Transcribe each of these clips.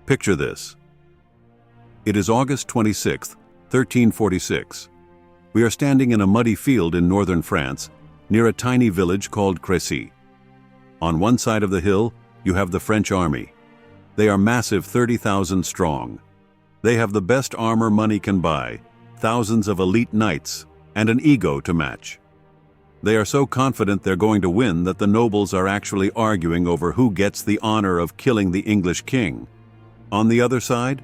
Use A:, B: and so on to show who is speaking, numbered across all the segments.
A: Picture this. It is August 26, 1346. We are standing in a muddy field in northern France, near a tiny village called Crécy. On one side of the hill, you have the French army. They are massive, 30,000 strong. They have the best armor money can buy, thousands of elite knights, and an ego to match. They are so confident they're going to win that the nobles are actually arguing over who gets the honor of killing the English king. On the other side,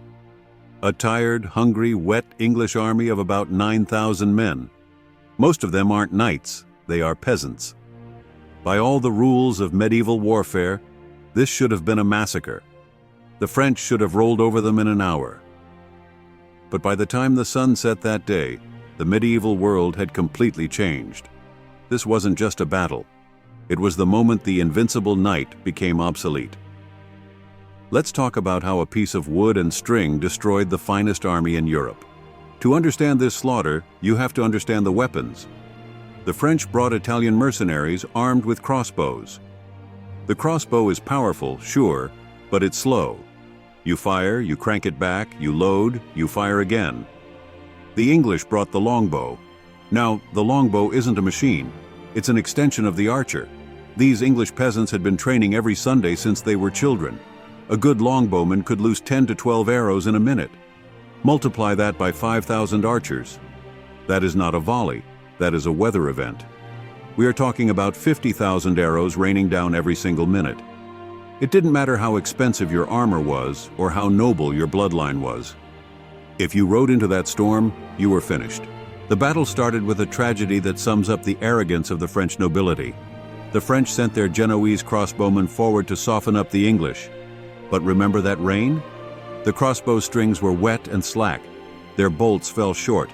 A: a tired, hungry, wet English army of about 9,000 men. Most of them aren't knights, they are peasants. By all the rules of medieval warfare, this should have been a massacre. The French should have rolled over them in an hour. But by the time the sun set that day, the medieval world had completely changed. This wasn't just a battle. It was the moment the invincible knight became obsolete. Let's talk about how a piece of wood and string destroyed the finest army in Europe. To understand this slaughter, you have to understand the weapons. The French brought Italian mercenaries armed with crossbows. The crossbow is powerful, sure, but it's slow. You fire, you crank it back, you load, you fire again. The English brought the longbow. Now, the longbow isn't a machine. It's an extension of the archer. These English peasants had been training every Sunday since they were children. A good longbowman could loose 10 to 12 arrows in a minute. Multiply that by 5,000 archers. That is not a volley. That is a weather event. We are talking about 50,000 arrows raining down every single minute. It didn't matter how expensive your armor was or how noble your bloodline was. If you rode into that storm, you were finished. The battle started with a tragedy that sums up the arrogance of the French nobility. The French sent their Genoese crossbowmen forward to soften up the English. But remember that rain? The crossbow strings were wet and slack. Their bolts fell short.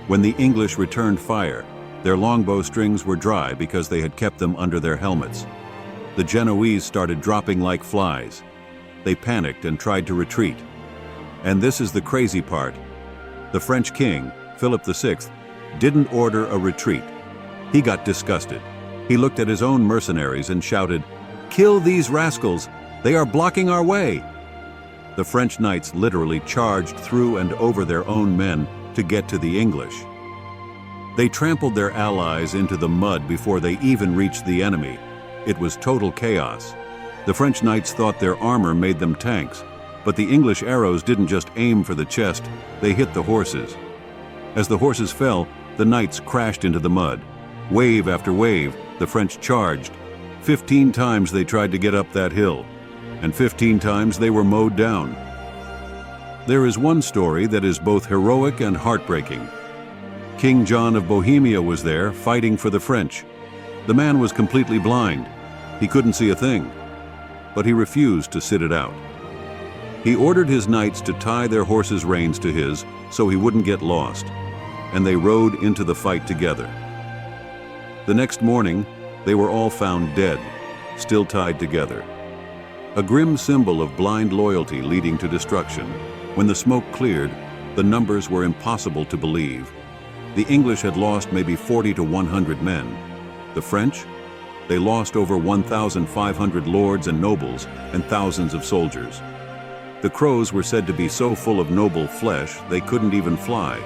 A: When the English returned fire, their longbow strings were dry because they had kept them under their helmets. The Genoese started dropping like flies. They panicked and tried to retreat. And this is the crazy part. The French king, Philip VI, didn't order a retreat. He got disgusted. He looked at his own mercenaries and shouted, "Kill these rascals! They are blocking our way!" The French knights literally charged through and over their own men to get to the English. They trampled their allies into the mud before they even reached the enemy. It was total chaos. The French knights thought their armor made them tanks, but the English arrows didn't just aim for the chest, they hit the horses. As the horses fell, the knights crashed into the mud. Wave after wave, the French charged. 15 times they tried to get up that hill, and 15 times they were mowed down. There is one story that is both heroic and heartbreaking. King John of Bohemia was there, fighting for the French. The man was completely blind. He couldn't see a thing, but he refused to sit it out. He ordered his knights to tie their horses' reins to his so he wouldn't get lost, and they rode into the fight together. The next morning, they were all found dead, still tied together. A grim symbol of blind loyalty leading to destruction. When the smoke cleared, the numbers were impossible to believe. The English had lost maybe 40 to 100 men. The French? They lost over 1,500 lords and nobles and thousands of soldiers. The crows were said to be so full of noble flesh they couldn't even fly.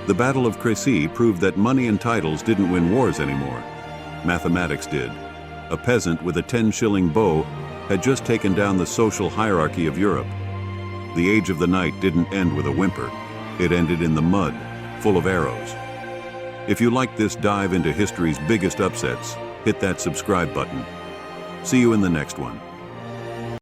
A: The Battle of Crécy proved that money and titles didn't win wars anymore. Mathematics did. A peasant with a 10-shilling bow had just taken down the social hierarchy of Europe. The age of the knight didn't end with a whimper. It ended in the mud, full of arrows. If you like this dive into history's biggest upsets, hit that subscribe button. See you in the next one.